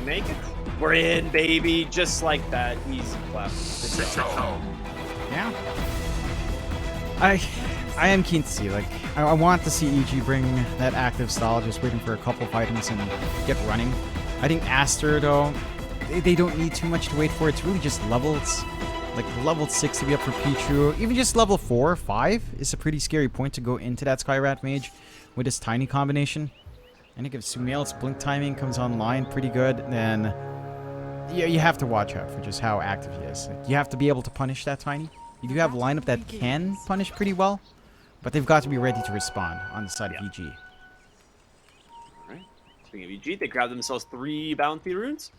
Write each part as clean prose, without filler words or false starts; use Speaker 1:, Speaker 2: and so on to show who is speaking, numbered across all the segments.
Speaker 1: make it? We're in, baby. Just like that. Easy clap.
Speaker 2: Yeah. I am keen to see, like, I want to see EG bring that active style, just waiting for a couple of items and get running. I think Aster, though, they don't need too much to wait for. It's really just levels. Like, level 6 to be up for Pichu. Even just level 4 or 5 is a pretty scary point to go into that Skyrat Mage with this tiny combination. I think if Sumail's blink timing comes online pretty good, then yeah, you have to watch out for just how active he is. Like, you have to be able to punish that tiny. You do have a lineup that can punish pretty well, but they've got to be ready to respond on the side of EG.
Speaker 1: Alright. Speaking of EG, they grab themselves 3 Bounty runes.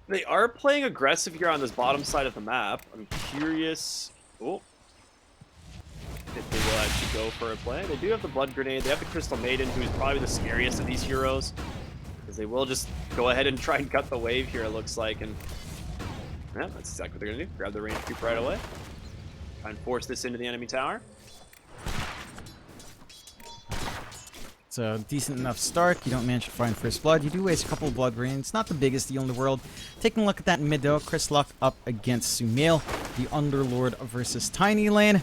Speaker 1: They are playing aggressive here on this bottom side of the map. I'm curious if they will actually go for a play. They do have the Blood Grenade. They have the Crystal Maiden, who is probably the scariest of these heroes, because they will just go ahead and try and cut the wave here, it looks like. And yeah, that's exactly what they're going to do. Grab the range creep right away. Try and force this into the enemy tower.
Speaker 2: It's a decent enough start. You don't manage to find first blood. You do waste a couple of blood grains. Not the biggest deal in the world. Taking a look at that mid though, Chris Luck up against Sumail, the Underlord versus Tiny lane.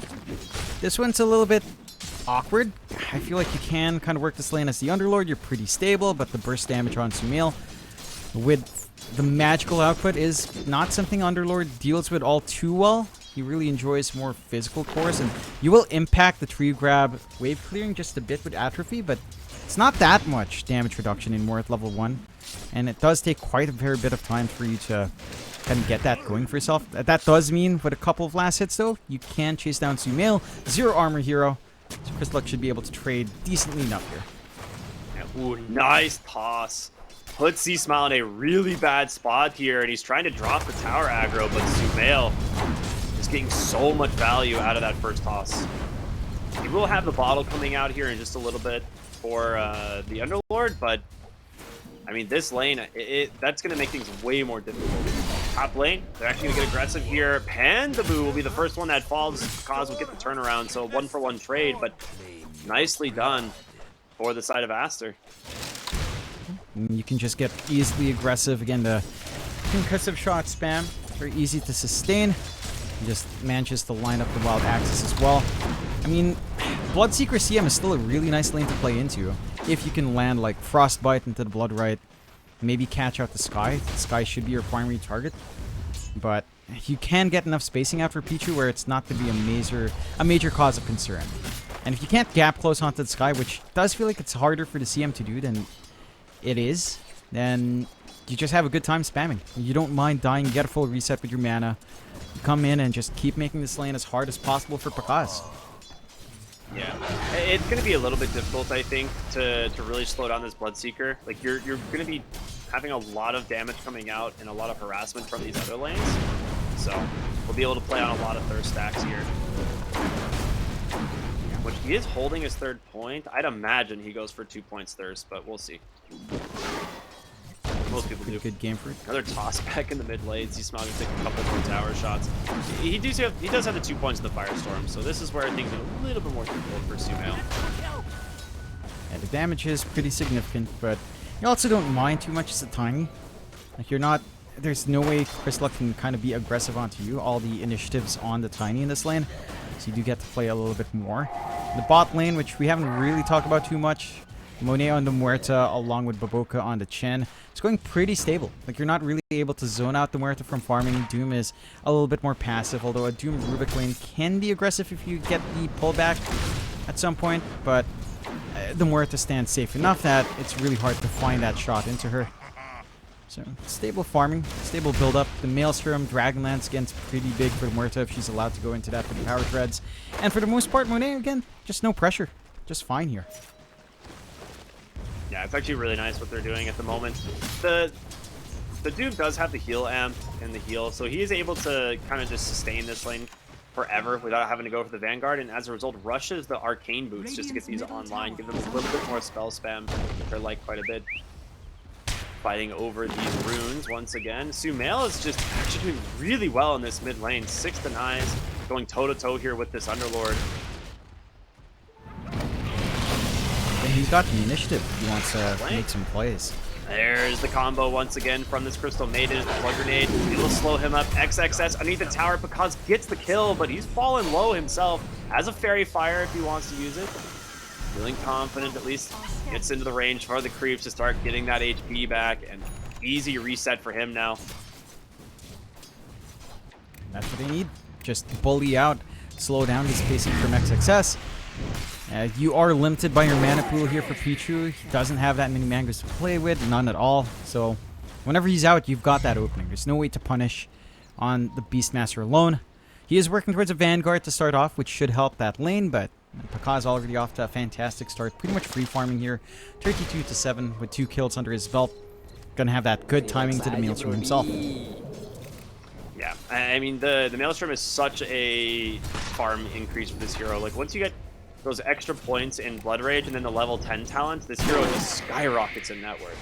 Speaker 2: This one's a little bit awkward. I feel like you can kind of work this lane as the Underlord. You're pretty stable, but the burst damage on Sumail with the magical output is not something Underlord deals with all too well. He really enjoys more physical cores, and you will impact the tree grab wave clearing just a bit with Atrophy, but it's not that much damage reduction anymore at level 1, and it does take quite a fair bit of time for you to kind of get that going for yourself. That does mean with a couple of last hits though, you can chase down Sumail, 0 armor hero, so Chris Luck should be able to trade decently enough here.
Speaker 1: Yeah, ooh, nice toss. Puts C-Smile in a really bad spot here, and he's trying to drop the tower aggro, but Sumail is getting so much value out of that first toss. He will have the bottle coming out here in just a little bit for the Underlord, but I mean, this lane, that's going to make things way more difficult. Top lane, they're actually going to get aggressive here. Pandaboo will be the first one that falls. Kaz will get the turnaround, so 1-for-1 trade, but nicely done for the side of Aster.
Speaker 2: You can just get easily aggressive. Again, the concussive shot spam, very easy to sustain. He just manages to line up the wild axis as well. I mean, Bloodseeker CM is still a really nice lane to play into. If you can land like Frostbite into the Blood Right, maybe catch out the Sky. The Sky should be your primary target. But you can get enough spacing after Pichu where it's not to be a major cause of concern. And if you can't gap close onto the Sky, which does feel like it's harder for the CM to do than it is, then you just have a good time spamming. You don't mind dying, you get a full reset with your mana. You come in and just keep making this lane as hard as possible for Pakaz.
Speaker 1: Yeah, it's going to be a little bit difficult, I think, to really slow down this Bloodseeker. Like, you're going to be having a lot of damage coming out and a lot of harassment from these other lanes. So, we'll be able to play on a lot of thirst stacks here. Which he is holding his 3rd point. I'd imagine he goes for 2 points thirst, but we'll see. Most people do.
Speaker 2: Good game for it.
Speaker 1: Another toss back in the mid lanes. He's smiling to take a couple more tower shots. He does have the 2 points in the Firestorm, so this is where things are a little bit more difficult for Sumail.
Speaker 2: Yeah, the damage is pretty significant, but you also don't mind too much as a tiny. Like, you're not... There's no way Chris Luck can kind of be aggressive onto you. All the initiatives on the tiny in this lane, so you do get to play a little bit more. The bot lane, which we haven't really talked about too much, Monet on the Muerta along with Baboka on the Chen. It's going pretty stable. Like, you're not really able to zone out the Muerta from farming. Doom is a little bit more passive, although a Doom Rubik lane can be aggressive if you get the pullback at some point, but the Muerta stands safe enough that it's really hard to find that shot into her. So, stable farming, stable build-up. The Maelstrom, Dragonlance, again, it's pretty big for the Muerta if she's allowed to go into that with the power threads. And for the most part, Monet, again, just no pressure. Just fine here.
Speaker 1: Yeah, it's actually really nice what they're doing at the moment. The Doom does have the heal amp and the heal, so he is able to kind of just sustain this lane forever without having to go for the Vanguard, and as a result rushes the Arcane Boots just to get these online, give them a little bit more spell spam, which I like quite a bit. Fighting over these runes once again. Sumail is just actually doing really well in this mid lane. 6 denies, going toe-to-toe here with this Underlord.
Speaker 2: And he's got the initiative if he wants to make some plays.
Speaker 1: There's the combo once again from this Crystal Maiden. The Blood Grenade, it'll slow him up. XXS underneath the tower. Picaz gets the kill, but he's fallen low himself. Has a Fairy Fire if he wants to use it. Feeling confident, at least gets into the range for the creeps to start getting that HP back, and easy reset for him now.
Speaker 2: That's what they need. Just bully out, slow down his spacing from XXS. You are limited by your mana pool here for Pichu. He doesn't have that many mangas to play with, none at all. So whenever he's out, you've got that opening. There's no way to punish on the Beastmaster alone. He is working towards a Vanguard to start off, which should help that lane, but Picaz already off to a fantastic start. Pretty much free farming here. 32-7 with 2 kills under his belt. Gonna have that good timing to the Maelstrom himself.
Speaker 1: Yeah, I mean, the Maelstrom is such a farm increase for this hero. Like, once you get those extra points in Blood Rage and then the level 10 talent, this hero just skyrockets in net worth.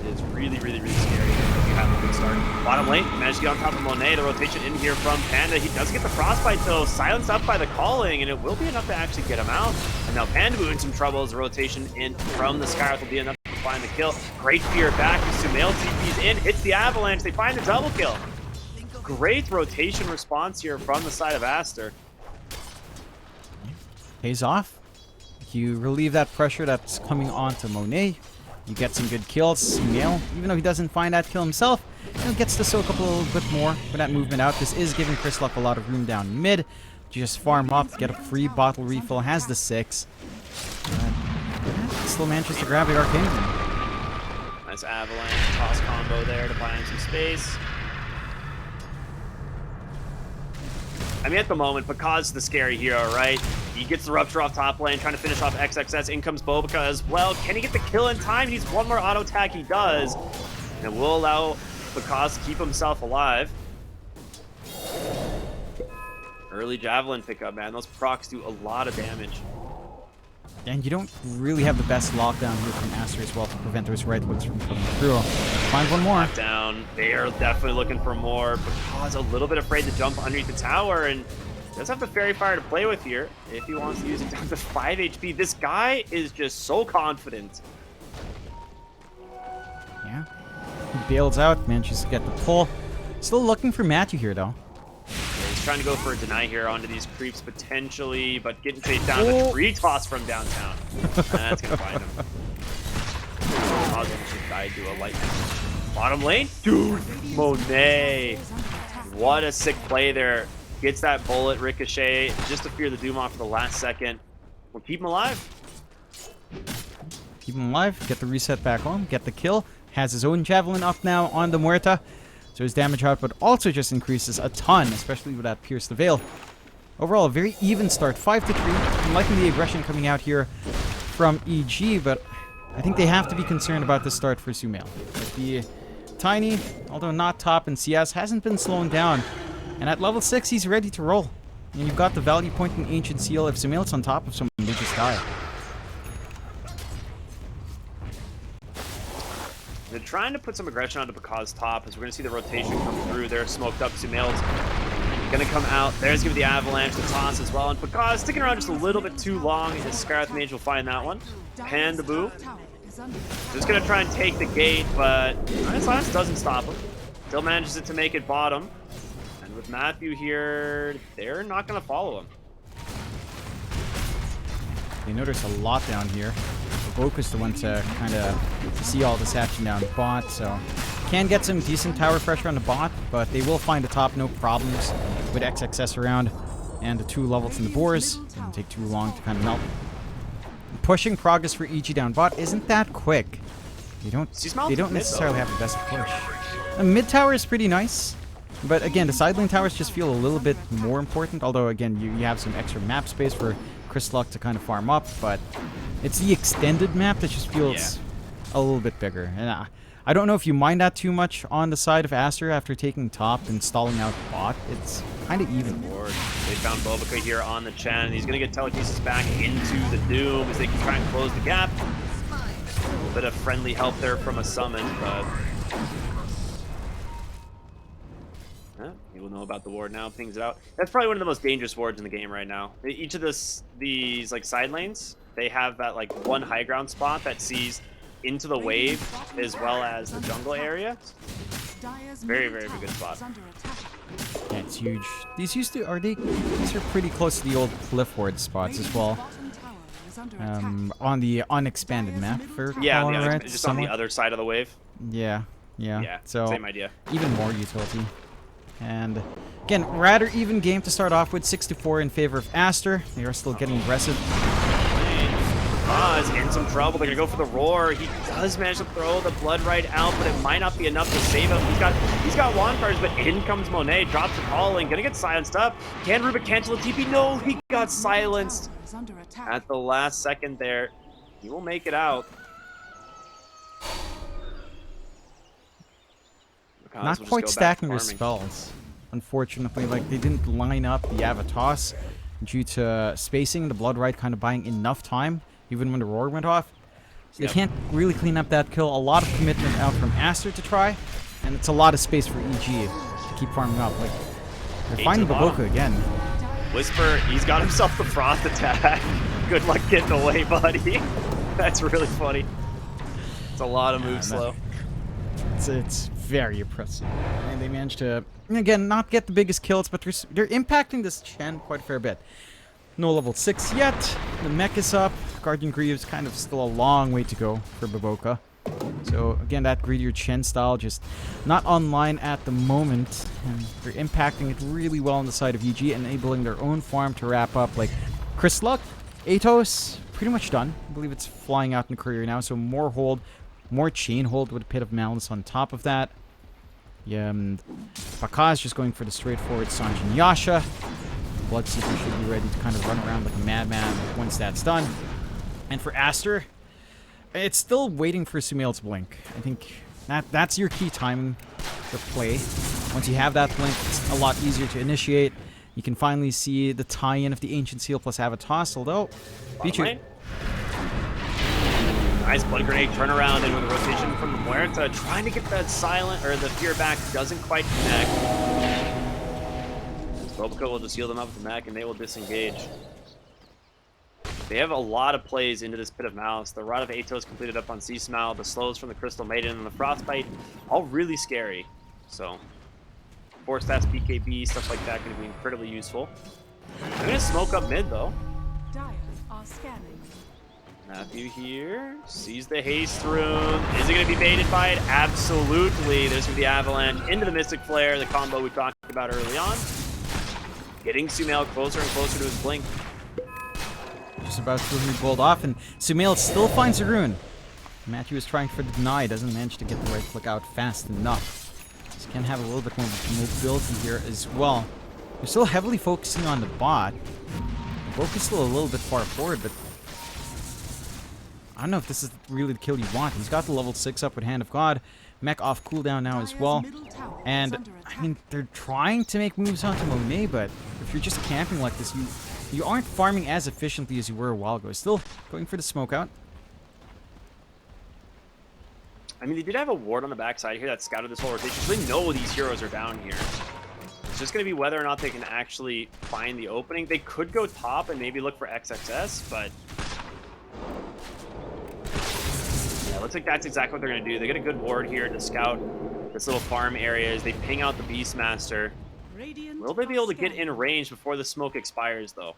Speaker 1: It is really, really, really scary if you have a good start. Bottom lane, managed to get on top of Monet. The rotation in here from Panda. He does get the Frostbite, though, silenced up by the Calling, and it will be enough to actually get him out. And now Panda in some trouble as the rotation in from the Skywrath will be enough to find the kill. Great fear back as Sumail TP's in, hits the Avalanche. They find the double kill. Great rotation response here from the side of Aster.
Speaker 2: Pays off. You relieve that pressure that's coming onto Monet. You get some good kills. Sumail, even though he doesn't find that kill himself, gets to soak up a little bit more with that movement out. This is giving Chris Luck a lot of room down mid. Just farm up, get a free bottle refill, has the 6. Still manages to grab the Arcane.
Speaker 1: Nice Avalanche toss combo there to buy him some space. I mean, at the moment, Picaz the scary hero, right? He gets the Rupture off top lane, trying to finish off XXS. In comes Bobica as well. Can he get the kill in time? He needs one more auto attack. He does. And it will allow Picaz to keep himself alive. Early Javelin pickup, man. Those procs do a lot of damage.
Speaker 2: And you don't really have the best lockdown here from Aster as well to prevent those right hooks from coming through. Find one more.
Speaker 1: Lockdown. They are definitely looking for more. Picaz a little bit afraid to jump underneath the tower, and does have the Fairy Fire to play with here if he wants to use it down to 5 HP. This guy is just so confident.
Speaker 2: Yeah. He bails out, manages to get the pull. Still looking for Matthew here, though.
Speaker 1: He's trying to go for a deny here onto these creeps potentially, but getting chased down the tree toss from downtown. That's gonna find him. Picaz almost died to a lightning. Bottom lane, dude, Monet. What a sick play there. Gets that bullet ricochet just to fear the doom off for the last second. We'll keep him alive.
Speaker 2: Keep him alive, get the reset back on, get the kill. Has his own Javelin up now on the Muerta. So his damage output also just increases a ton, especially with that Pierce the Veil. Overall, a very even start, 5-3. I'm liking the aggression coming out here from EG, but I think they have to be concerned about the start for Sumail. Like the Tiny, although not top in CS, hasn't been slowing down. And at level 6, he's ready to roll. And you've got the value point in Ancient Seal. If Sumail's on top of someone, they just die.
Speaker 1: They're trying to put some aggression onto Picaz top as we're going to see the rotation come through. They're smoked up. Sumail's going to come out. There's going to be the Avalanche, the toss as well. And Picaz sticking around just a little bit too long. His Skywrath Mage will find that one. Pandaboo. Just going to try and take the gate, but Lance doesn't stop him. Still manages to make it bottom. And with Matthew here, they're not going to follow him.
Speaker 2: They notice a lot down here. Boka's the one to kind of see all this action down bot, so can get some decent tower pressure on the bot, but they will find the top, no problems with XXS around and the 2 levels in the boars. Doesn't take too long to kind of melt. Pushing progress for EG down bot isn't that quick. They don't necessarily have the best push. The mid tower is pretty nice, but again, the side lane towers just feel a little bit more important, although again, you have some extra map space for Chris Luck to kind of farm up, but it's the extended map that just feels a little bit bigger. And I don't know if you mind that too much on the side of Aster after taking top and stalling out bot. It's kind of even.
Speaker 1: They found Bobica here on the Chen, and he's going to get telekinesis back into the Doom as they can try and close the gap. A little bit of friendly help there from a summon, but he will know about the ward now, pings it out. That's probably one of the most dangerous wards in the game right now. Each of these like side lanes, they have that like one high ground spot that sees into the wave as well as the jungle area. Very, very good spot.
Speaker 2: Yeah, it's huge. These used to these are pretty close to the old cliff ward spots as well. On the unexpanded map for
Speaker 1: Yeah,
Speaker 2: Colorado,
Speaker 1: just on the other side of the wave.
Speaker 2: Yeah. So
Speaker 1: same idea.
Speaker 2: Even more utility. And again, rather even game to start off with, 6-4 in favor of Aster. They are still getting aggressive.
Speaker 1: Is in some trouble. They're gonna go for the roar. He does manage to throw the blood right out, but it might not be enough to save him. He's got wand fires, but in comes Monet, drops the calling, gonna get silenced up. Can Rubik cancel the TP? No, he got silenced at the last second there. He will make it out.
Speaker 2: Not quite stacking their spells, unfortunately. Like, they didn't line up the Avatos due to spacing, the Blood Rite kind of buying enough time, even when the roar went off. So they can't really clean up that kill. A lot of commitment out from Aster to try, and it's a lot of space for EG to keep farming up. Like, they're finding Baboka again.
Speaker 1: Whisper, he's got himself the frost attack. Good luck getting away, buddy. That's really funny. It's a lot of moves slow.
Speaker 2: It's very impressive. And they managed to, again, not get the biggest kills, but they're impacting this Chen quite a fair bit. No level 6 yet. The mech is up. Guardian Greaves kind of still a long way to go for Baboka. So again, that greedier Chen style just not online at the moment. And they're impacting it really well on the side of EG, enabling their own farm to wrap up. Like Chris Luck, Atos, pretty much done. I believe it's flying out in career now, so more hold. More chain hold with a Pit of Malice on top of that. Yeah, Bakaz just going for the straightforward Sanjin Yasha. Bloodseeker should be ready to kind of run around like a madman once that's done. And for Aster, it's still waiting for Sumail's blink. I think that's your key time to play. Once you have that blink, it's a lot easier to initiate. You can finally see the tie-in of the Ancient Seal plus Avatos, although Pichu.
Speaker 1: Nice blood grenade turnaround in with a rotation from the Muerta, trying to get that silent or the fear back, doesn't quite connect. Robico will just heal them up with the mech and they will disengage. They have a lot of plays into this Pit of Malice. The Rod of Atos completed up on C-Smile, the slows from the Crystal Maiden, and the Frostbite, all really scary. So, 4 stats, BKB, stuff like that can be incredibly useful. I'm gonna smoke up mid though. Matthew here sees the haste rune. Is it going to be baited by it? Absolutely. There's going to be Avalanche into the Mystic Flare, the combo we talked about early on. Getting Sumail closer and closer to his blink.
Speaker 2: Just about to be bowled off, and Sumail still finds a rune. Matthew is trying for the deny, doesn't manage to get the right click out fast enough. Just can have a little bit more mobility here as well. They're still heavily focusing on the bot. The Boke is still a little bit far forward, but I don't know if this is really the kill you want. He's got the level 6 up with Hand of God. Mech off cooldown now as well. And, I mean, they're trying to make moves onto Monet, but if you're just camping like this, you aren't farming as efficiently as you were a while ago. Still going for the smoke out.
Speaker 1: I mean, they did have a ward on the backside here that scouted this whole rotation, so they know these heroes are down here. It's just going to be whether or not they can actually find the opening. They could go top and maybe look for XXS, but looks like that's exactly what they're going to do. They get a good ward here to scout this little farm area as they ping out the Beastmaster. Will they be able to get in range before the smoke expires, though?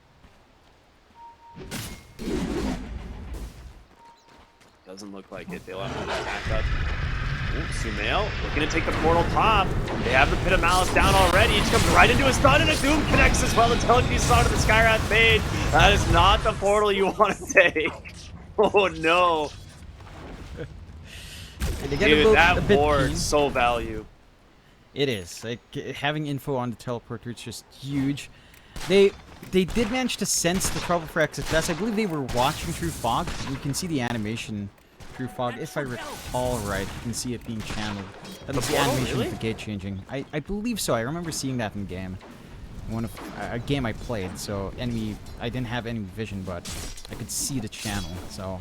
Speaker 1: Doesn't look like it. They'll have to attack up. Sumail looking to take the portal top. They have the Pit of Malice down already. He just comes right into a stun, and a Doom connects as well. The telekinesis onto the Skyrath Fade. That is not the portal you want to take. Oh, no. Dude, that ward is so value.
Speaker 2: It is. Like, having info on the teleporter is just huge. They did manage to sense the trouble for XFS. I believe they were watching through fog. You can see the animation through fog, if I recall right. You can see it being channeled. That was the animation of the gate changing. I believe so. I remember seeing that in game. One of a game I played. So I didn't have enemy vision, but I could see the channel. So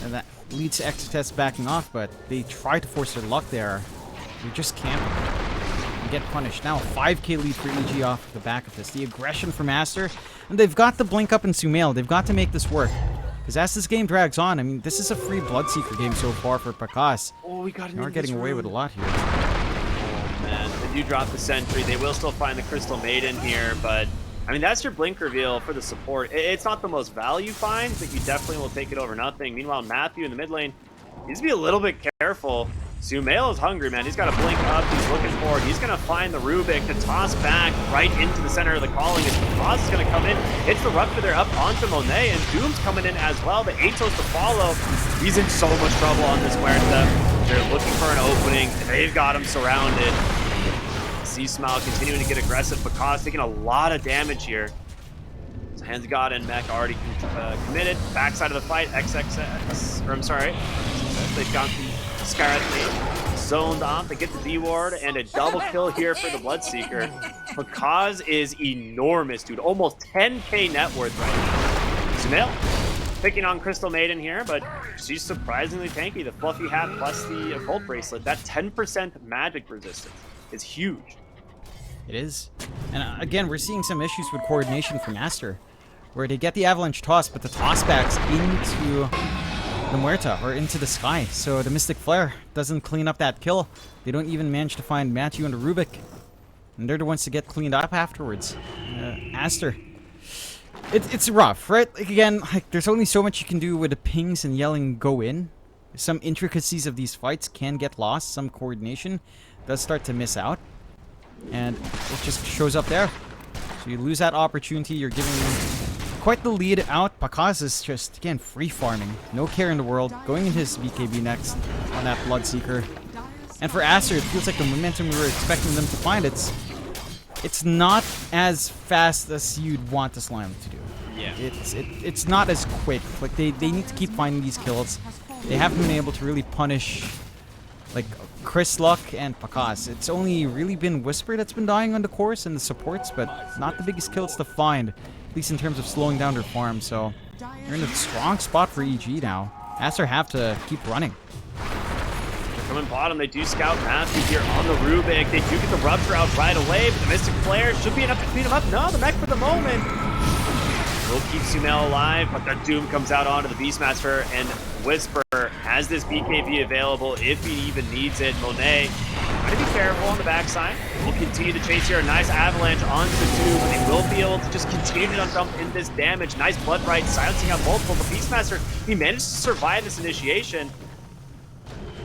Speaker 2: and that leads to XFS backing off, but they try to force their luck there. You're just camping and get punished. Now a 5k lead for EG off the back of this. The aggression from Aster, and they've got the blink up in Sumail. They've got to make this work. Because as this game drags on, I mean, this is a free Bloodseeker game so far for Pakas.
Speaker 1: Oh, we got
Speaker 2: Now we're getting away with a lot here.
Speaker 1: Oh, man. They do drop the Sentry. They will still find the Crystal Maiden here, but... I mean, that's your Blink reveal for the support. It's not the most value find, but you definitely will take it over nothing. Meanwhile, Matthew in the mid lane needs to be a little bit careful. Sumail is hungry, man. He's got a Blink up. He's looking forward. He's going to find the Rubik to toss back right into the center of the calling. As Paz is going to come in. Hits the Rupture there up onto Monet, and Doom's coming in as well. The Atos to follow. He's in so much trouble on this Muerta. They're looking for an opening. They've got him surrounded. C-Smile continuing to get aggressive. Pakas taking a lot of damage here. So Hands of God and Mech already committed. Backside of the fight, XXS, or I'm sorry. They've got the Scarlet Lane zoned off. They get the D-Ward and a double kill here for the Bloodseeker. Pakas is enormous, dude. Almost 10k net worth right now. Sumail picking on Crystal Maiden here, but she's surprisingly tanky. The fluffy hat plus the occult bracelet. That 10% magic resistance is huge.
Speaker 2: It is. And again, we're seeing some issues with coordination from Aster, where they get the avalanche toss, but the tossbacks into the Muerta, or into the sky. So the Mystic Flare doesn't clean up that kill. They don't even manage to find Matthew and the Rubik. And they're the ones to get cleaned up afterwards. Aster. It's rough, right? Like, again, like, there's only so much you can do with the pings and yelling go in. Some intricacies of these fights can get lost. Some coordination does start to miss out. And it just shows up there. So you lose that opportunity. You're giving quite the lead out. Pakas is just, again, free farming. No care in the world. Going into his BKB next on that Bloodseeker. And for Aster, it feels like the momentum we were expecting them to find. It's not as fast as you'd want the Slime to do.
Speaker 1: Yeah.
Speaker 2: It's not as quick. Like, they need to keep finding these kills. They haven't been able to really punish, like, Chris Luck and Pakas. It's only really been Whisper that's been dying on the course and the supports, but not the biggest kills to find, at least in terms of slowing down their farm. So they're in a strong spot for EG now. Aster have to keep running.
Speaker 1: They're coming bottom. They do scout Matthew here on the Rubik. They do get the Rupture out right away, but the Mystic Flare should be enough to clean him up. No, the mech for the moment will keep Sumail alive, but the Doom comes out onto the Beastmaster, and Whisper has this BKB available if he even needs it. Monet, trying to be careful on the backside. We'll continue to chase here. A nice avalanche onto the Doom, but they will be able to just continue to dump in this damage. Nice Blood Right, silencing out multiple. The Beastmaster, he managed to survive this initiation.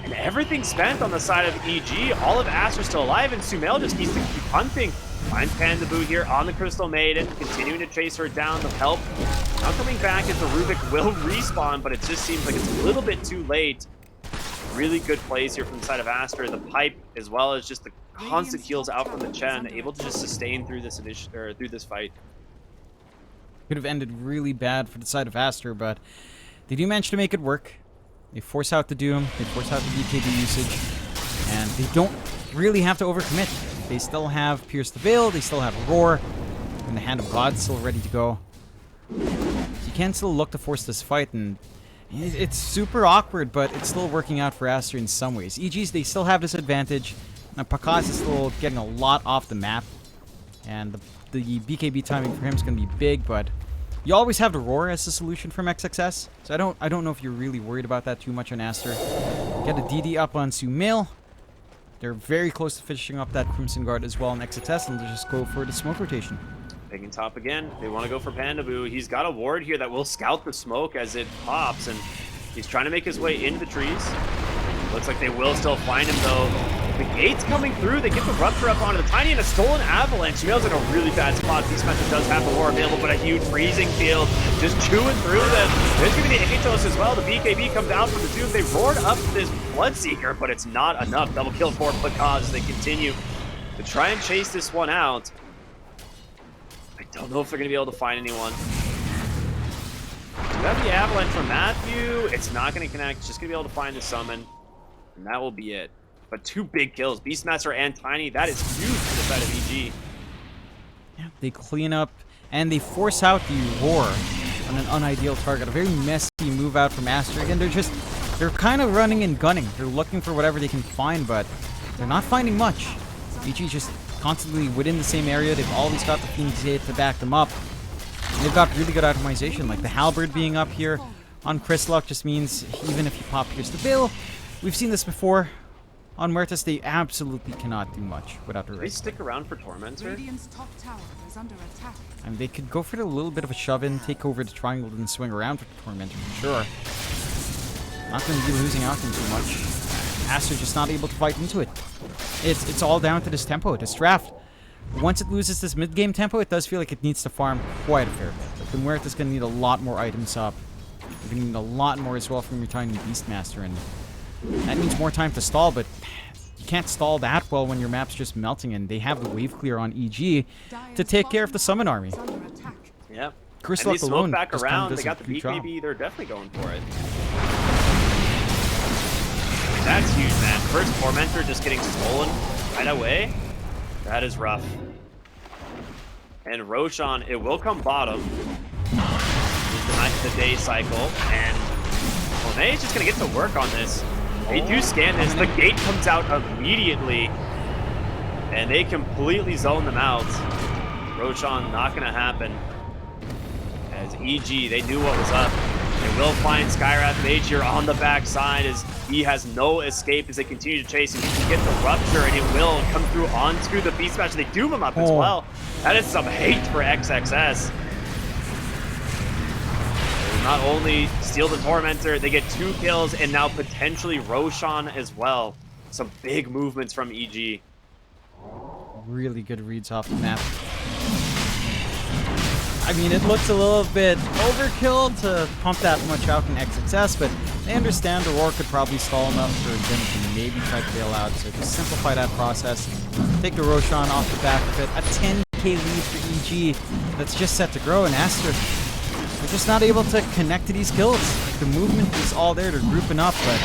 Speaker 1: And everything spent on the side of EG. All of Aster still alive, and Sumail just needs to keep hunting. Finds Pandaboo here on the Crystal Maiden, continuing to chase her down. The help now coming back as the Rubik will respawn, but it just seems like it's a little bit too late. Really good plays here from the side of Aster. The pipe, as well as just the constant heals out from the Chen, able to just sustain through this through this fight.
Speaker 2: Could have ended really bad for the side of Aster, but they do manage to make it work. They force out the Doom, they force out the BKB usage, and they don't really have to overcommit. They still have Pierce the Veil, they still have Roar, and the Hand of God still ready to go. So you can still look to force this fight, and it's super awkward, but it's still working out for Aster in some ways. EGs, they still have this advantage. Now, Pakas is still getting a lot off the map, and the BKB timing for him is going to be big, but you always have the Roar as the solution from XXS, so I don't know if you're really worried about that too much on Aster. Get a DD up on Sumail. They're very close to finishing up that Crimson Guard as well in XXS, and they'll just go for the smoke rotation.
Speaker 1: Taking top again. They want to go for Pandaboo. He's got a ward here that will scout the smoke as it pops, and he's trying to make his way into the trees. Looks like they will still find him, though. The gate's coming through. They get the Rupture up onto the Tiny and a stolen Avalanche. Sumail's in a really bad spot. Beastmaster does have the war available, but a huge freezing field just chewing through them. There's going to be the Atos as well. The BKB comes out from the Doom. They roared up this Bloodseeker, but it's not enough. Double kill for Pakas as they continue to try and chase this one out. I don't know if they're going to be able to find anyone. We have the Avalanche from Matthew. It's not going to connect. It's just going to be able to find the summon, and that will be it. But 2 big kills, Beastmaster and Tiny. That is huge for the side of EG.
Speaker 2: Yeah, they clean up and they force out the Roar on an unideal target. A very messy move out from Aster. Again, they're kind of running and gunning. They're looking for whatever they can find, but they're not finding much. EG just constantly within the same area. They've always got the Phoenix 8 to back them up. And they've got really good optimization, like the Halberd being up here on Chris Luck just means even if you pop Pierce the Veil, we've seen this before. On Muertas, they absolutely cannot do much without the
Speaker 1: They
Speaker 2: Wraith.
Speaker 1: stick around for Tormentor.
Speaker 3: Radiant's top tower is under attack.
Speaker 2: I mean, they could go for a little bit of a shove-in, take over the triangle, and swing around for the Tormentor for sure. Not going to be losing out on too much. Aster just not able to fight into it. It's all down to this tempo, this draft. Once it loses this mid-game tempo, it does feel like it needs to farm quite a fair bit. Like, the Muerta's going to need a lot more items up. You're going to need a lot more as well from your tiny Beastmaster, and that means more time to stall, but you can't stall that well when your map's just melting, and they have the wave clear on EG to take care of the summon army.
Speaker 1: Yeah.
Speaker 2: Chris
Speaker 1: And
Speaker 2: Luck
Speaker 1: they smoke
Speaker 2: alone
Speaker 1: back
Speaker 2: just kinda
Speaker 1: around.
Speaker 2: does
Speaker 1: They
Speaker 2: a
Speaker 1: got the
Speaker 2: good job.
Speaker 1: BKB. They're definitely going for it. That's huge, man. First Tormentor just getting stolen right away. That is rough. And Roshan, it will come bottom. The day cycle. And Monet is just going to get to work on this. They do scan this. The gate comes out immediately. And they completely zone them out. Roshan, not going to happen. As EG, they knew what was up. They will find Skywrath Mage here on the backside as he has no escape as they continue to chase him. He can get the Rupture and it will come through onto the Beastmaster. They doom him up as well. That is some hate for XXS. They not only steal the Tormentor, they get 2 kills and now potentially Roshan as well. Some big movements from EG.
Speaker 2: Really good reads off the map. I mean, it looks a little bit overkill to pump that much out in XXS, but they understand the Roar could probably stall enough for them to maybe try to bail out, so just simplify that process. Take the Roshan off the back of it. A 10k lead for EG that's just set to grow, and Aster, they're just not able to connect to these kills. Like, the movement is all there, they're grouping up, but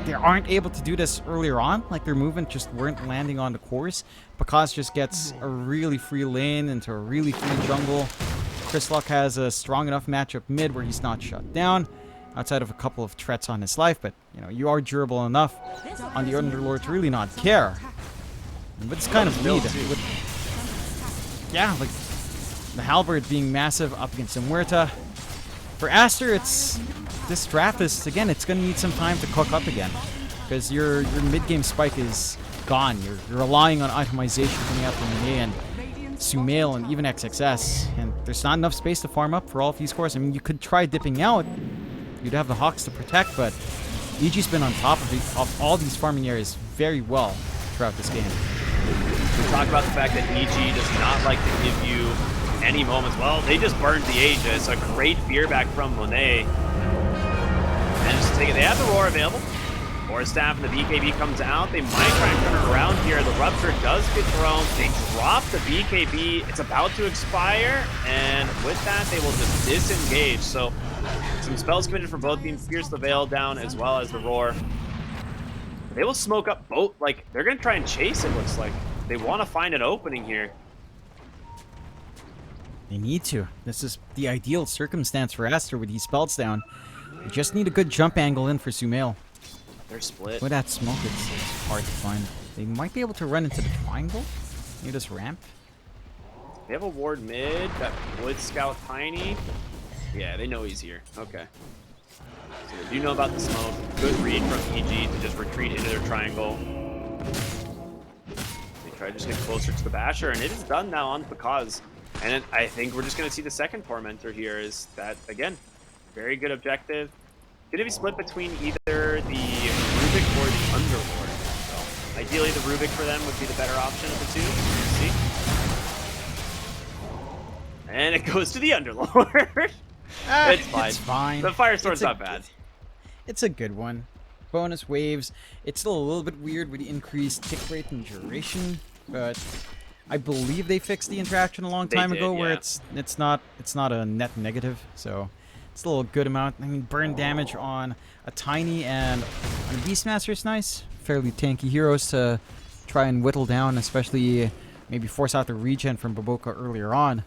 Speaker 2: they aren't able to do this earlier on. Like, their movement just weren't landing on the cores. Bakaz just gets a really free lane into a really free jungle. Chris Luck has a strong enough matchup mid where he's not shut down, outside of a couple of threats on his life, but you know, you are durable enough on the Underlord to really not care. But it's kind of lead. Yeah, like the Halberd being massive up against the Muerta. For Aster, this draft is, again, it's going to need some time to cook up again. Because your mid-game spike is gone. You're relying on itemization coming out from Monet and Sumail and even XXS. And there's not enough space to farm up for all of these cores. I mean, you could try dipping out. You'd have the Hawks to protect, but EG's been on top of all these farming areas very well throughout this game.
Speaker 1: We talk about the fact that EG does not like to give you any moments. Well, they just burned the Aegis. A great fear back from Monet. And just take it. They have the Roar available. Or Staff and the BKB comes out. They might try and turn it around here. The Rupture does get thrown. They drop the BKB. It's about to expire. And with that, they will just disengage. So some spells committed from both teams. Pierce the Veil down as well as the Roar. They will smoke up both. Like, they're going to try and chase it, looks like. They want to find an opening here.
Speaker 2: They need to. This is the ideal circumstance for Aster with these spells down. They just need a good jump angle in for Sumail.
Speaker 1: They're split.
Speaker 2: With that smoke, it's hard to find. They might be able to run into the triangle. Maybe this ramp.
Speaker 1: They have a ward mid. That would scout Tiny. Yeah, they know he's here. Okay. So they do know about the smoke. Good read from EG to just retreat into their triangle. They try to just get closer to the Basher, and it is done now on Bakaz. And I think we're just going to see the second Tormentor here. Is that, again, very good objective. Going to be split between either the Rubik or the Underlord. So ideally, the Rubik for them would be the better option of the two. Let's see. And it goes to the Underlord. It's fine.
Speaker 2: It's fine.
Speaker 1: The Firesword's not bad.
Speaker 2: It's a good one. Bonus waves. It's still a little bit weird with the increased tick rate and duration, but I believe they fixed the interaction a long time ago, where it's not a net negative. So it's still a good amount. I mean, burn damage on a Tiny and on a Beastmaster is nice. Fairly tanky heroes to try and whittle down, especially maybe force out the regen from Baboka earlier on.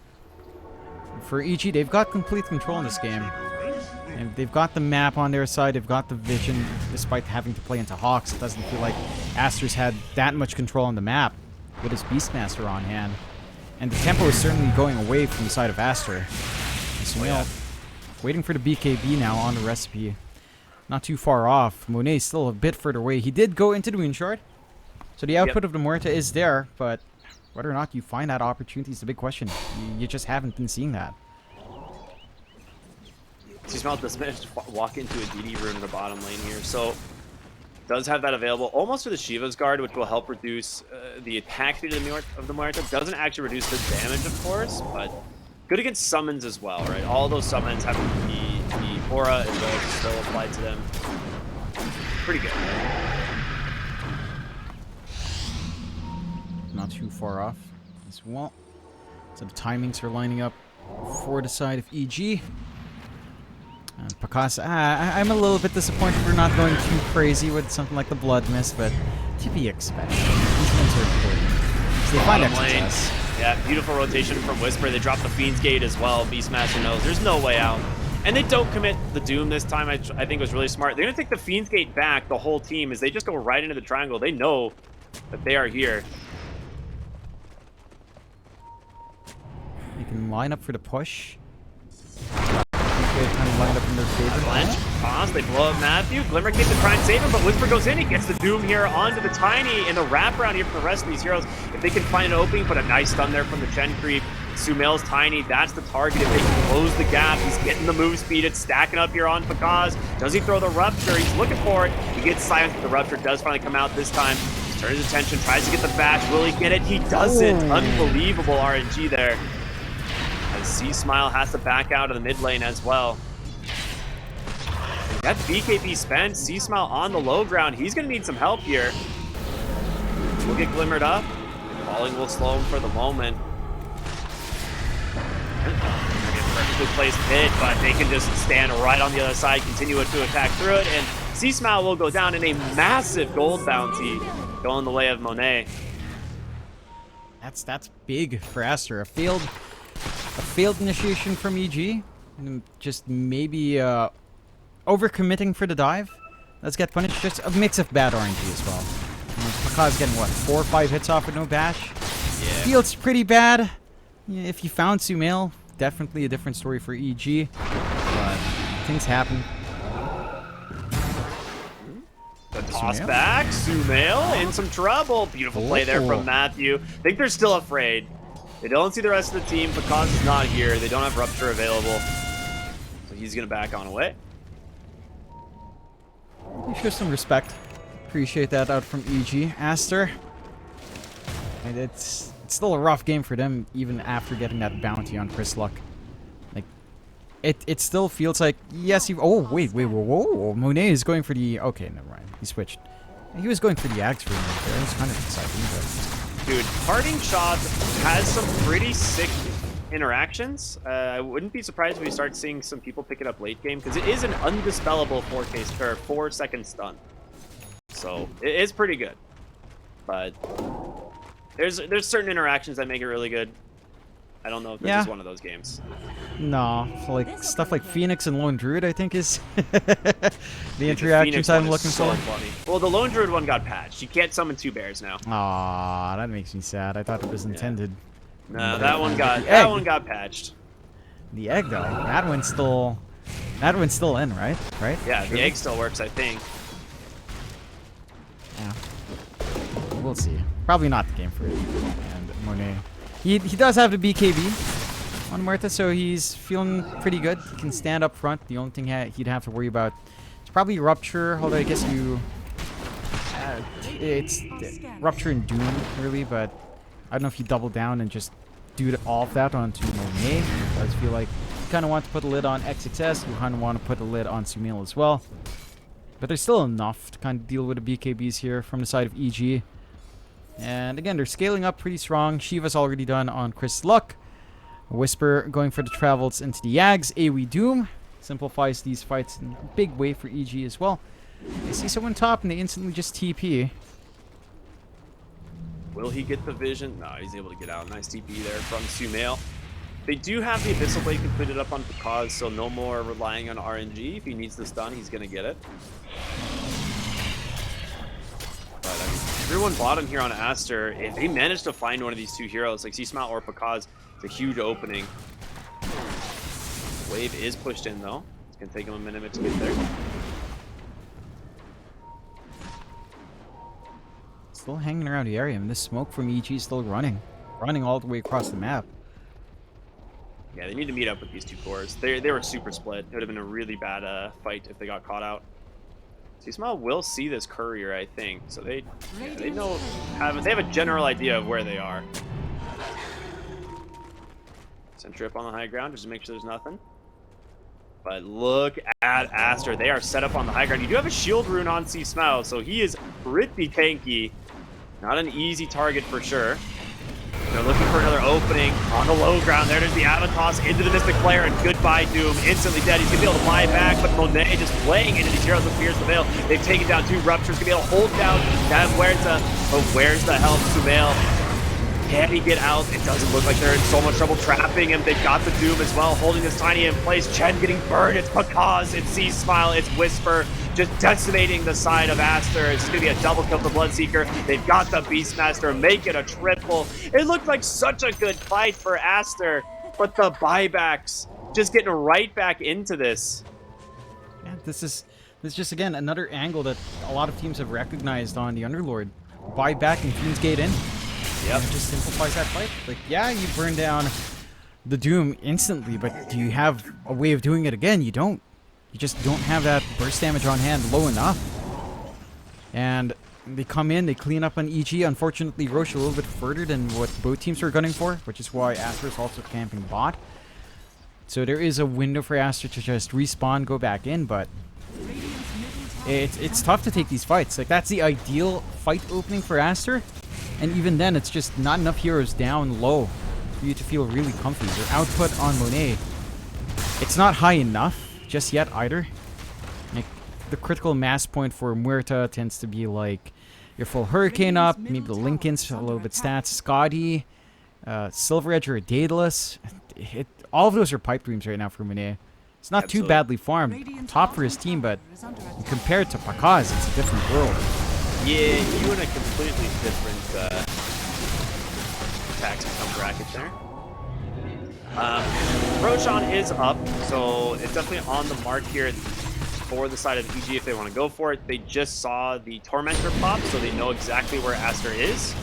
Speaker 2: For EG, they've got complete control in this game. And they've got the map on their side, they've got the vision, despite having to play into Hawks. It doesn't feel like Aster's had that much control on the map with his Beastmaster on hand. And the tempo is certainly going away from the side of Aster. Sumail Waiting for the BKB now on the recipe. Not too far off. Monet's still a bit further away. He did go into the Moon Shard. So the output of the Muerta is there, but whether or not you find that opportunity is the big question. You just haven't been seeing that.
Speaker 1: C-Smile does manage to walk into a DD room in the bottom lane here, so does have that available almost for the Shiva's Guard, which will help reduce the attack speed of the Muerta. Doesn't actually reduce the damage, of course, but good against summons as well, right? All those summons have the aura as well as still applied to them. Pretty good.
Speaker 2: Not too far off as well. So the timings are lining up for the side of EG. And Pakaz, I'm a little bit disappointed we're not going too crazy with something like the Blood Mist, but to be expected. These ones are important. So they find success.
Speaker 1: Yeah, beautiful rotation from Whisper. They drop the Fiend's Gate as well. Beastmaster knows there's no way out. And they don't commit the Doom this time. I think it was really smart. They're going to take the Fiend's Gate back, the whole team, as they just go right into the triangle. They know that they are here.
Speaker 2: You can line up for the push. They kind of lined up in their favor.
Speaker 1: Blanche, pause, they blow up Matthew. Glimmer Cape to try and save him, but Whisper goes in. He gets the Doom here onto the Tiny, and the wraparound here for the rest of these heroes. If they can find an opening, put a nice stun there from the Chen Creep. Sumail's Tiny, that's the target. If they can close the gap, he's getting the move speed. It's stacking up here on Pakaz. Does he throw the Rupture? He's looking for it. He gets silenced, but the Rupture does finally come out this time. Turns his attention, tries to get the bash. Will he get it? He doesn't. Unbelievable RNG there. As C-Smile has to back out of the mid lane as well. That BKB spent, C-Smile on the low ground. He's going to need some help here. We'll get glimmered up. Falling will slow him for the moment. Perfectly placed pit, but they can just stand right on the other side, continue to attack through it, and C-Smile will go down in a massive gold bounty going the way of Monet.
Speaker 2: That's big for Aster. A failed initiation from EG. And just maybe overcommitting for the dive. Let's get punished. Just a mix of bad RNG as well. Pakaz getting what, 4 or 5 hits off with no bash?
Speaker 1: Yeah.
Speaker 2: Feels pretty bad. Yeah, if you found Sumail, definitely a different story for EG. But things happen.
Speaker 1: The toss back, Sumail in some trouble. Beautiful play there from Matthew. I think they're still afraid. They don't see the rest of the team. Pakaz is not here. They don't have Rupture available. So he's going to back on away.
Speaker 2: You show some respect. Appreciate that out from EG. Aster. And it's still a rough game for them, even after getting that bounty on Chris Luck. Like, it still feels like, yes, oh, wait, whoa. Monet is going for the, okay, never mind. He switched. He was going for the Axe room right there. It was kind of exciting, but...
Speaker 1: Dude, Parting Shot has some pretty sick interactions. I wouldn't be surprised if we start seeing some people pick it up late game, because it is an undispellable 4-second stun. So it is pretty good. But there's certain interactions that make it really good. I don't know if this is one of those games.
Speaker 2: No, like stuff like Phoenix and Lone Druid, I think is the interactions I'm looking for.
Speaker 1: Funny. Well, the Lone Druid one got patched. You can't summon 2 bears now.
Speaker 2: Aw, that makes me sad. I thought it was intended.
Speaker 1: No, that one got patched.
Speaker 2: The egg though, that one's still in, right? Right?
Speaker 1: Yeah, the egg still works, I think.
Speaker 2: Yeah. We'll see. Probably not the game for it. And Monet. He does have the BKB on Muerta, so he's feeling pretty good. He can stand up front. The only thing he'd have to worry about is probably Rupture, although I guess you... it's Rupture and Doom, really, but I don't know if you double down and just do all of that onto Monet. It does feel like you kind of want to put a lid on XXS. You kind of want to put a lid on Sumail as well. But there's still enough to kind of deal with the BKBs here from the side of EG. And again, they're scaling up pretty strong. Shiva's already done on Chris Luck. Whisper going for the travels into the Yags. AoE Doom simplifies these fights in a big way for EG as well. They see someone top and they instantly just TP.
Speaker 1: Will he get the vision? No, he's able to get out. Nice TP there from Sumail. They do have the Abyssal Blade completed up on Pakaz, so no more relying on RNG. If he needs the stun, he's going to get it. But I mean, everyone bottom here on Aster, if they manage to find one of these 2 heroes, like C-Smile or Pakaz, it's a huge opening. Wave is pushed in though. It's gonna take him a minute to get there.
Speaker 2: Still hanging around the area, and this smoke from EG is still running all the way across the map.
Speaker 1: Yeah, they need to meet up with these two cores. They were super split. It would have been a really bad fight if they got caught out. C-Smile will see this courier, I think. So they know they have a general idea of where they are. Send trip on the high ground just to make sure there's nothing. But look at Aster. They are set up on the high ground. You do have a shield rune on C-Smile, so he is pretty tanky. Not an easy target for sure. They're looking for another opening on the low ground. There's the Avatos into the Mystic Flare, and goodbye Doom. Instantly dead. He's going to be able to buy back, but Monet just playing into these heroes with Pierce the Veil. They've taken down 2 Ruptures. Going to be able to hold down that Huerta. But where's the help? Sumail, can he get out? It doesn't look like they're in so much trouble trapping him. They've got the Doom as well, holding this Tiny in place. Chen getting burned. It's Pakaz. It's C-Smile. It's Whisper. Just decimating the side of Aster. It's going to be a double kill for Bloodseeker. They've got the Beastmaster. Make it a triple. It looked like such a good fight for Aster, but the buybacks just getting right back into this.
Speaker 2: Yeah, this is just, again, another angle that a lot of teams have recognized on the Underlord. Buy back and Fiend's Gate in.
Speaker 1: Yep.
Speaker 2: And it just simplifies that fight. Like, yeah, you burn down the Doom instantly, but do you have a way of doing it again? You don't. You just don't have that burst damage on hand low enough. And they come in, they clean up on EG. Unfortunately, Roche a little bit further than what both teams were gunning for, which is why Aster is also camping bot. So there is a window for Aster to just respawn, go back in, but it's tough to take these fights. Like, that's the ideal fight opening for Aster. And even then, it's just not enough heroes down low for you to feel really comfy. Your output on Monet, it's not high enough just yet either. Like, the critical mass point for Muerta tends to be like your full Hurricane up, maybe the Lincolns, a little bit stats, Scotty, Silver Edge or Daedalus. All of those are pipe dreams right now for Monet. It's not too badly farmed, top for his team, but compared to Pakaz, it's a different world.
Speaker 1: Yeah, you in a completely different tax income bracket there. Roshan is up, so it's definitely on the mark here for the side of EG if they want to go for it. They just saw the Tormentor pop, so they know exactly where Aster is.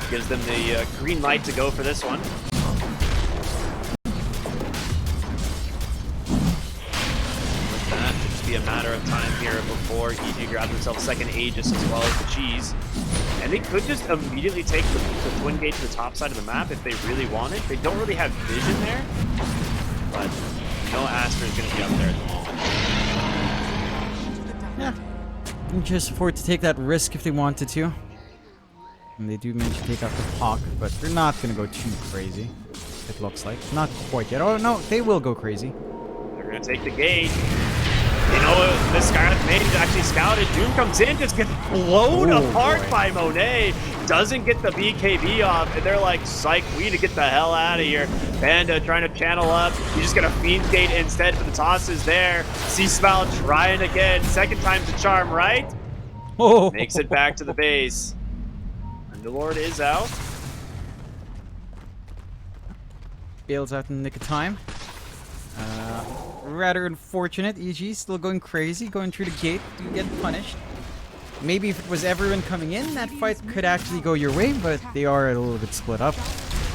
Speaker 1: Gives them the green light to go for this one. With that, it'll just be a matter of time here before EG grab themselves second Aegis as well as the Cheese. And they could just immediately take the Twin Gate to the top side of the map if they really wanted. They don't really have vision there, but no Aster is going to be up there at the moment.
Speaker 2: Yeah, they can just afford to take that risk if they wanted to. And they do manage to take out the Hawk, but they're not going to go too crazy, it looks like. Not quite yet. Oh, no, they will go crazy.
Speaker 1: They're going to take the gate. You know, the Scarlet Maiden actually scouted. Doom comes in, just gets blown apart by Monet. Doesn't get the BKB off, and they're like, psych, we need to get the hell out of here. Panda trying to channel up. You just get a Fiend's Gate instead, but the toss is there. C-Smile trying again. Second time's a charm, right?
Speaker 2: Oh.
Speaker 1: Makes it back to the base. Underlord is out.
Speaker 2: Bails out in the nick of time. Rather unfortunate. EG still going crazy, going through the gate. Do get punished. Maybe if it was everyone coming in, that fight could actually go your way, but they are a little bit split up.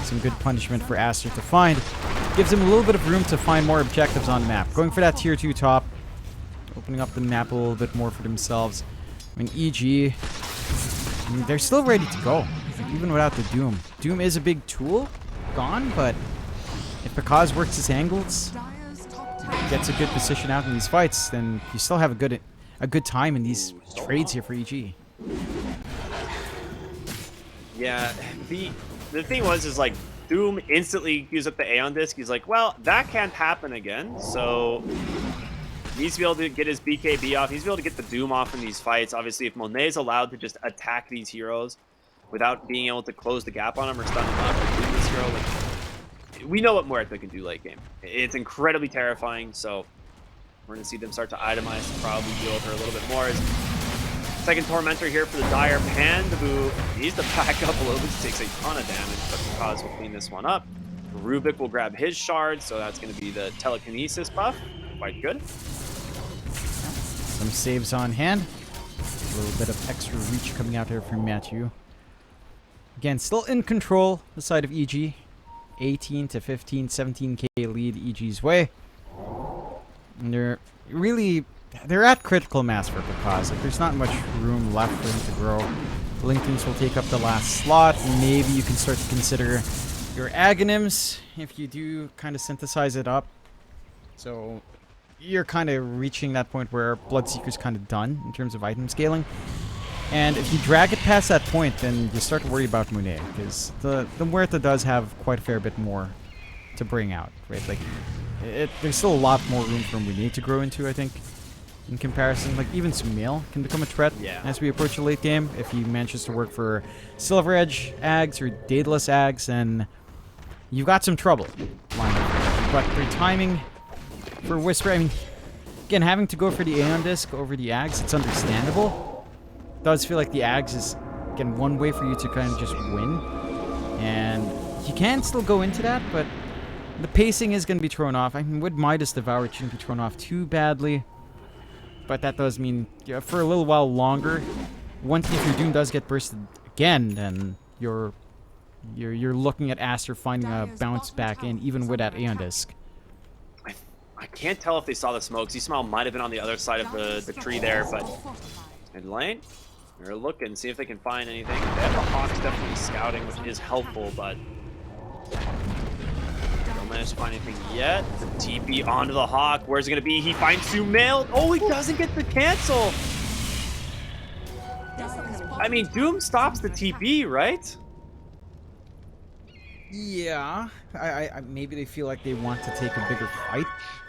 Speaker 2: Some good punishment for Aster to find. Gives him a little bit of room to find more objectives on the map. Going for that tier 2 top. Opening up the map a little bit more for themselves. I mean, EG, they're still ready to go, like, even without the Doom. Doom is a big tool, gone, but if Pakaz works his angles, gets a good position out in these fights, then you still have a good time in these trades here for EG.
Speaker 1: Yeah, the thing is like Doom instantly used up the Aeon Disc. He's like, well, that can't happen again, so he needs to be able to get his BKB off. He's able to get the Doom off in these fights. Obviously, if Monet is allowed to just attack these heroes without being able to close the gap on him or stun him up or do this hero, like, we know what Muerta can do late game. It's incredibly terrifying, so we're going to see them start to itemize and probably deal with her a little bit more. Second Tormentor here for the Dire. Pandabu needs to back up a little bit. Takes a ton of damage, but Pakaz will clean this one up. Rubik will grab his shard, so that's going to be the telekinesis buff. Quite good.
Speaker 2: Some saves on hand. A little bit of extra reach coming out here from Matthew. Again, still in control, the side of EG. 18 to 15, 17k lead EG's way. And they're at critical mass for Picaz. Like, there's not much room left for him to grow. Lincolns will take up the last slot. Maybe you can start to consider your Aghanims if you do kind of synthesize it up. So you're kind of reaching that point where Bloodseeker's kind of done in terms of item scaling. And if you drag it past that point, then you start to worry about Monet, because the Muerta does have quite a fair bit more to bring out, right? Like, there's still a lot more room for Monet to grow into, I think, in comparison. Like, even Sumail can become a threat as we approach the late game. If he manages to work for Silver Edge Ags or Daedalus Ags, then you've got some trouble lined up. But their timing for Whisper, I mean, again, having to go for the Aeon Disc over the Ags, it's understandable. It does feel like the Ags is, again, one way for you to kind of just win. And you can still go into that, but the pacing is going to be thrown off. I mean, with Midas Devour, it shouldn't be thrown off too badly. But that does mean, for a little while longer, if your Doom does get bursted again, then you're looking at Aster finding a bounce back in, even with that Aeon Disc.
Speaker 1: I can't tell if they saw the smoke. Z-Smile might have been on the other side of the tree there, but mid lane, they're looking, see if they can find anything. They have the Hawks definitely scouting, which is helpful, but don't manage to find anything yet. The TP onto the Hawk. Where's it going to be? He finds Sumail. Oh, he doesn't get the cancel. I mean, Doom stops the TP, right?
Speaker 2: Yeah, I maybe they feel like they want to take a bigger fight,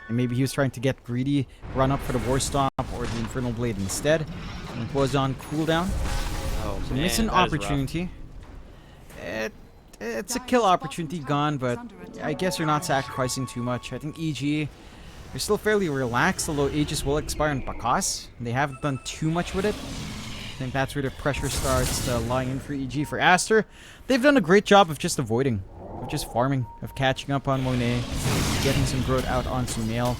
Speaker 2: and maybe he was trying to get greedy, run up for the War Stomp or the Infernal Blade instead, and it was on cooldown.
Speaker 1: Oh,
Speaker 2: So
Speaker 1: man,
Speaker 2: miss an opportunity. It's a kill opportunity gone, but I guess you're not sacrificing too much. I think EG, they're still fairly relaxed, although Aegis will expire in Bakas. They haven't done too much with it. I think that's where the pressure starts to lie in for EG. For Aster, they've done a great job of just avoiding, of just farming, of catching up on Monet, getting some growth out on Sumail.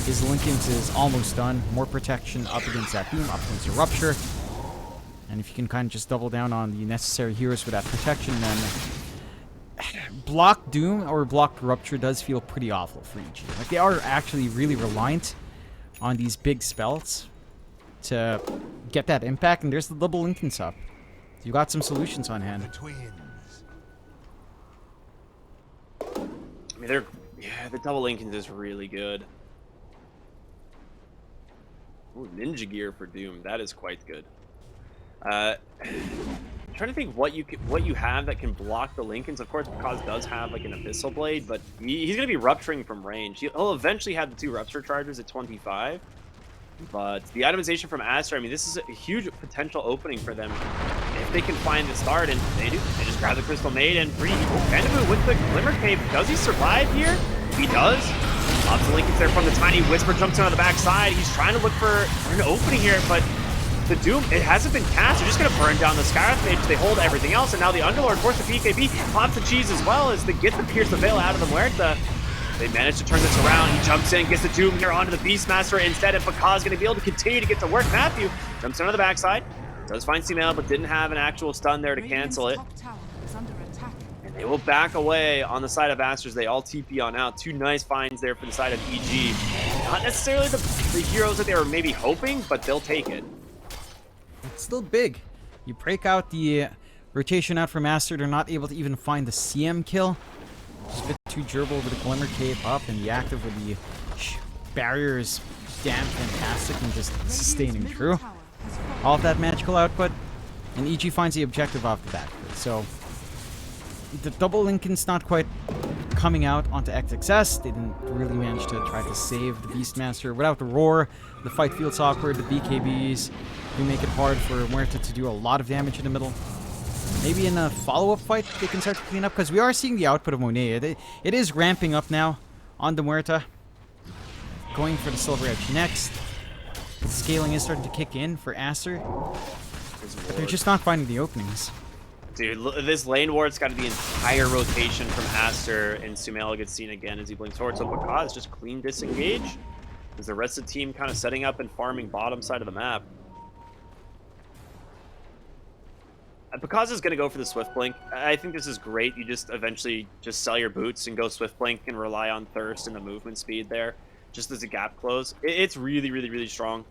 Speaker 2: His Linkens is almost done. More protection up against that Doom, up against the Rupture. And if you can kind of just double down on the necessary heroes for that protection, then block Doom or block Rupture does feel pretty awful for EG. Like, they are actually really reliant on these big spells to get that impact, and there's the double Linkens up. You got some solutions on hand.
Speaker 1: I mean, the double Linkens is really good. Ooh, Ninja Gear for Doom. That is quite good. I'm trying to think what you have that can block the Linkens. Of course, Kaz does have like an Abyssal Blade, but he's going to be rupturing from range. He'll eventually have the 2 Rupture Chargers at 25. But the itemization from Aster, I mean, this is a huge potential opening for them if they can find the start, and they do. They just grab the Crystal Maid and free. Bendamu with the Glimmer Cape. Does he survive here? He does. Lots of Linkens there from the Tiny. Whisper jumps in on the backside. He's trying to look for an opening here, but the Doom, it hasn't been cast. They're just going to burn down the Skyrath Mage. They hold everything else, and now the Underlord forces the PKB. Pops the cheese as well as they get the Pierce the Veil out of the Muerta. They manage to turn this around. He jumps in, gets the Doom here onto the Beastmaster instead, and Bakaz is going to be able to continue to get to work. Matthew jumps in on the backside. Does find Sumail, but didn't have an actual stun there to cancel it. And they will back away on the side of Asters. They all TP on out. 2 nice finds there for the side of EG. Not necessarily the heroes that they were maybe hoping, but they'll take it.
Speaker 2: It's still big. You break out the rotation out from Aster. They're not able to even find the CM kill. Spit 2 gerbil with the Glimmer Cape up, and the active with the barrier is damn fantastic and just sustaining through all of that magical output. And EG finds the objective off the bat. So the double Linken's not quite coming out onto XXS. They didn't really manage to try to save the Beastmaster. Without the Roar, the fight feels awkward. The BKBs do make it hard for Muerta to do a lot of damage in the middle. Maybe in a follow-up fight, they can start to clean up, because we are seeing the output of Monet. It is ramping up now on the Muerta. Going for the Silver Edge next. The scaling is starting to kick in for Aster. But they're just not finding the openings.
Speaker 1: Dude, this lane ward's got to be entire rotation from Aster, and Sumail gets seen again as he blinks forward. So Bakaz just clean disengage. Is the rest of the team kind of setting up and farming bottom side of the map? Bakaz is going to go for the Swift Blink. I think this is great. You just eventually just sell your boots and go Swift Blink and rely on Thirst and the movement speed there, just as a gap close. It's really, really, really strong.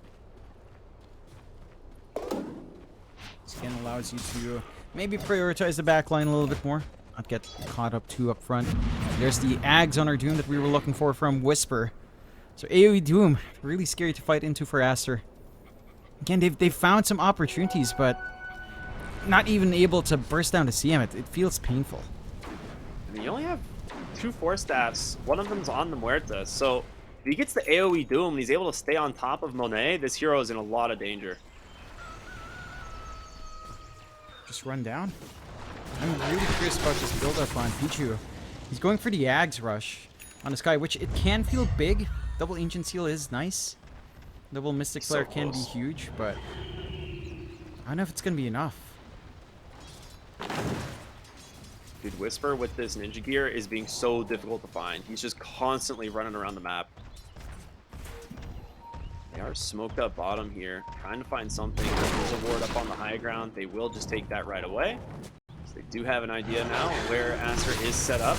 Speaker 2: Scan allows you to maybe prioritize the backline a little bit more. Not get caught up too up front. There's the Ags on our Doom that we were looking for from Whisper. So AoE Doom, really scary to fight into for Aster. Again, they've found some opportunities, but not even able to burst down to CM. It feels painful.
Speaker 1: I mean, you only have 2 Force Staffs. One of them's on the Muerta. So if he gets the AoE Doom and he's able to stay on top of Monet, this hero is in a lot of danger.
Speaker 2: Just run down. I'm really curious about this build-up on Pichu. He's going for the Ags rush on the Sky, which it can feel big. Double Ancient Seal is nice. Double Mystic Flare can be huge, but I don't know if it's going to be enough.
Speaker 1: Dude, Whisper with this ninja gear is being so difficult to find. He's just constantly running around the map. They are smoked up bottom here, trying to find something. There's a ward up on the high ground. They will just take that right away. So they do have an idea now where Aster is set up.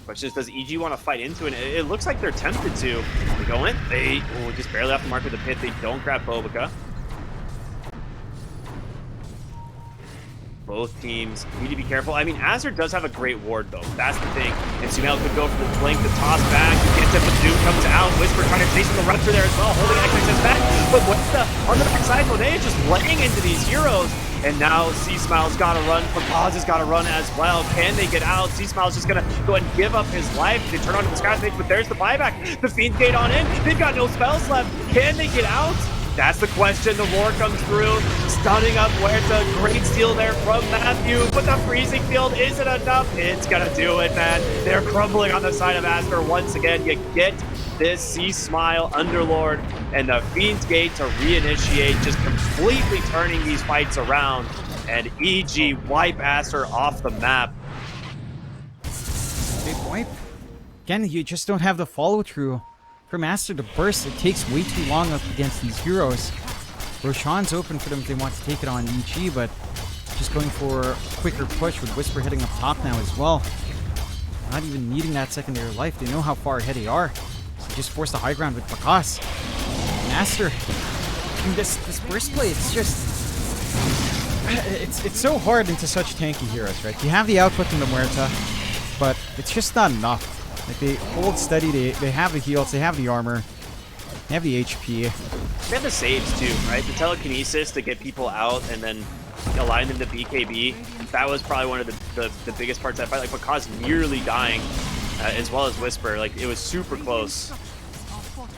Speaker 1: Question is, does EG want to fight into it? It looks like they're tempted to. They go in. They just barely off the mark with the pit. They don't grab Bobica. Both teams need to be careful. I mean, Aster does have a great ward, though. That's the thing. And Sumail could go for the blink, the toss back. He gets it, but Doom comes out. Whisper trying to chase the Rupture there as well, holding XXS back. But what's on the backside? Monet is just laying into these heroes. And now C-Smile's got to run. Bakaz has got to run as well. Can they get out? C-Smile's just going to go ahead and give up his life. They turn onto the Sky Stage, but there's the buyback. The Fiend's Gate on in. They've got no spells left. Can they get out? That's the question. The roar comes through, stunning up Huerta. Great steal there from Matthew, but the freezing field isn't enough. It's gonna do it, man. They're crumbling on the side of Aster once again. You get this C-Smile Underlord and the Fiend's Gate to reinitiate, just completely turning these fights around. And EG wipe Aster off the map.
Speaker 2: Big wipe. Again, you just don't have the follow-through. From Aster to burst, it takes way too long up against these heroes. Roshan's open for them if they want to take it on EG, but just going for a quicker push with Whisper hitting up top now as well. Not even needing that secondary life. They know how far ahead they are. So just force the high ground with Bakaz. And Aster, in this burst play, it's just... It's so hard into such tanky heroes, right? You have the output in the Muerta, but it's just not enough. Like, they hold steady, they have the heals, they have the armor, they have the HP.
Speaker 1: They have the saves too, right? The telekinesis to get people out and then align them to BKB. That was probably one of the biggest parts of that fight. Like, Bakaz nearly dying, as well as Whisper. Like, it was super close.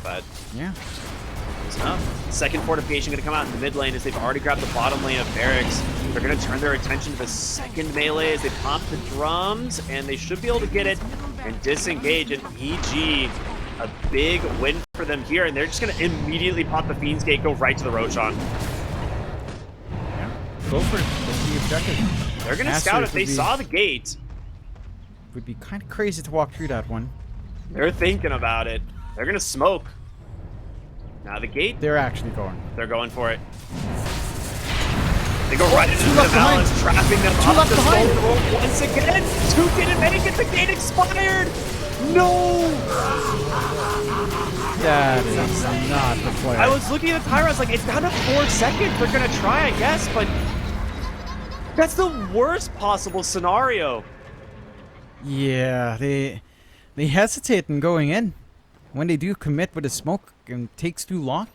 Speaker 1: But
Speaker 2: yeah,
Speaker 1: it was enough. Second fortification going to come out in the mid lane as they've already grabbed the bottom lane of Barracks. They're going to turn their attention to the second melee as they pop the drums, and they should be able to get it and disengage. And EG, a big win for them here, and they're just going to immediately pop the Fiend's Gate, go right to the Roshan.
Speaker 2: Yeah, go for it. That's the objective.
Speaker 1: They're going to scout if they saw the gate.
Speaker 2: Would be kind of crazy to walk through that one.
Speaker 1: They're thinking about it. They're going to smoke. Now the gate.
Speaker 2: They're actually going.
Speaker 1: They're going for it. They go right into the balance, trapping them up the slope once again. Two didn't make it. The gate expired. No.
Speaker 2: That is not the play.
Speaker 1: I was looking at the timer. I was like, it's down to 4 seconds. They're gonna try, I guess, but that's the worst possible scenario.
Speaker 2: Yeah, they hesitate in going in. When they do commit with a smoke, it takes too long.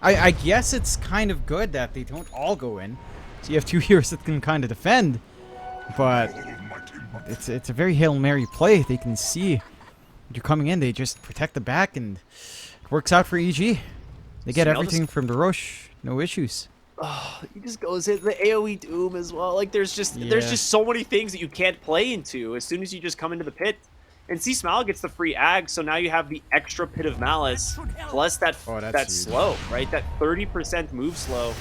Speaker 2: I guess it's kind of good that they don't all go in. So you have two heroes that can kind of defend. But it's a very Hail Mary play. They can see you're coming in. They just protect the back, and it works out for EG. They get everything from the Roche. No issues.
Speaker 1: Oh, he just goes in the AoE Doom as well. Like, there's just so many things that you can't play into as soon as you just come into the pit. And C-Smile gets the free ag, so now you have the extra Pit of Malice, plus that slow, right? That 30% move slow.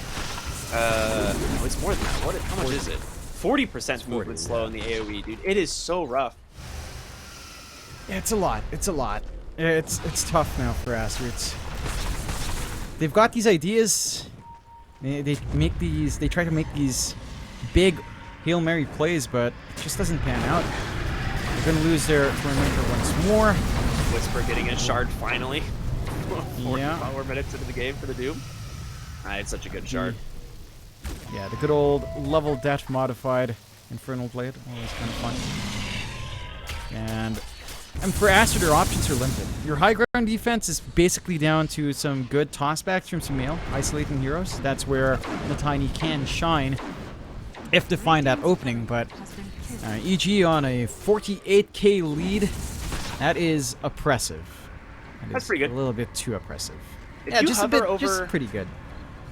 Speaker 1: No, it's more than that. How much is it? 40% movement slow in the AoE, dude. It is so rough.
Speaker 2: Yeah, it's a lot. It's a lot. It's tough now for Aster. They've got these ideas. They try to make these big Hail Mary plays, but it just doesn't pan out. They're gonna lose their Tormentor once more.
Speaker 1: Whisper getting a shard finally. 4
Speaker 2: Yeah.
Speaker 1: minutes into the game for the Doom. It's such a good shard.
Speaker 2: Yeah, the good old level death modified Infernal Blade. Always kind of fun. And for Aster, their options are limited. Your high ground defense is basically down to some good tossbacks from Sumail, isolating heroes. That's where the Tiny can shine if they find that opening. But EG on a 48k lead, that is oppressive.
Speaker 1: That's pretty good.
Speaker 2: A little bit too oppressive.
Speaker 1: If
Speaker 2: Yeah,
Speaker 1: you
Speaker 2: just a
Speaker 1: hover
Speaker 2: bit,
Speaker 1: over...
Speaker 2: just pretty good.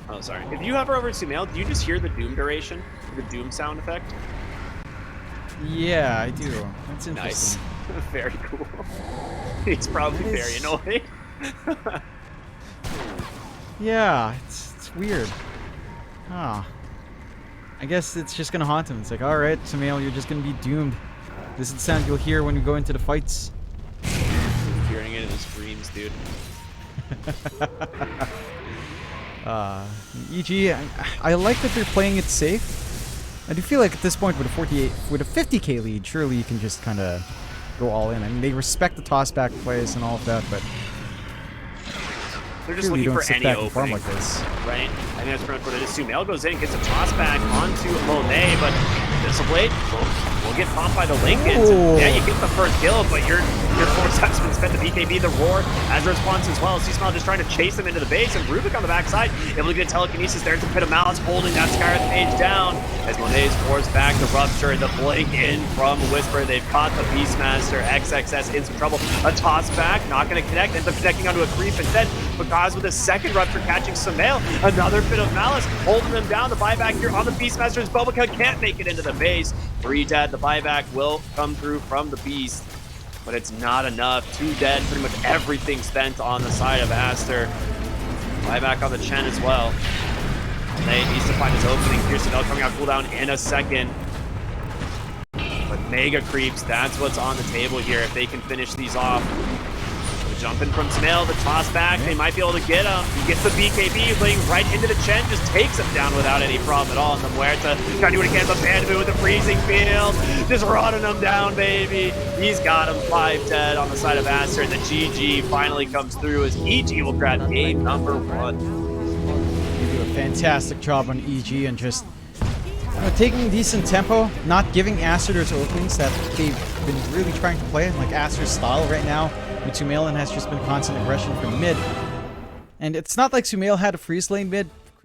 Speaker 1: Oh, sorry. If you hover over Sumail, do you just hear the Doom duration? The Doom sound effect?
Speaker 2: Yeah, I do. That's interesting.
Speaker 1: Nice. Very cool. It's probably very annoying.
Speaker 2: Yeah, it's weird. Ah. I guess it's just gonna haunt him. It's like, alright, Sumail, you're just gonna be doomed. This is the sound you'll hear when you go into the fights.
Speaker 1: Hearing it in his dreams, dude.
Speaker 2: EG, I like that they're playing it safe. I do feel like at this point with a 50k lead, surely you can just kind of go all in. I mean, they respect the tossback plays and all of that, but
Speaker 1: they're just looking for any opening,
Speaker 2: like this,
Speaker 1: right? I think that's pretty much what it is. Sumail goes in, gets a toss back onto Monet, but Blade will get popped by the Lincolns. And, yeah, you get the first kill, but your force has been spent. The BKB, the Roar as a response as well. C-Smile just trying to chase him into the base, and Rubik on the backside able to get a telekinesis. There's a Pit of Malice holding that Scarlet Mage down as Monet's forced back the Rupture, the blink in from Whisper. They've caught the Beastmaster. XXS in some trouble. A toss back, not going to connect, ends up connecting onto a creep instead. Because with a second Rupture catching Sumail, another Pit of Malice holding them down. The buyback here on the Beastmaster's Bobaca can't make it into the base. 3 dead. The buyback will come through from the Beast, but it's not enough. 2 dead. Pretty much everything spent on the side of Aster. Buyback on the Chen as well. They needs to find his opening. Pearson coming out cooldown in a second. But mega creeps, that's what's on the table here if they can finish these off. Jumping from Sumail, the toss back, they might be able to get him. He gets the BKB, playing right into the Chen, just takes him down without any problem at all. And the Muerta trying to do what he can, but Bandit with the freezing field, just running him down, baby. He's got him 5 dead on the side of Aster, and the GG finally comes through as EG will grab game number 1.
Speaker 2: You do a fantastic job on EG and just taking decent tempo, not giving Aster those openings that they've been really trying to play, like Aster's style right now. Sumail has just been constant aggression from mid. And it's not like Sumail had a freeze lane mid.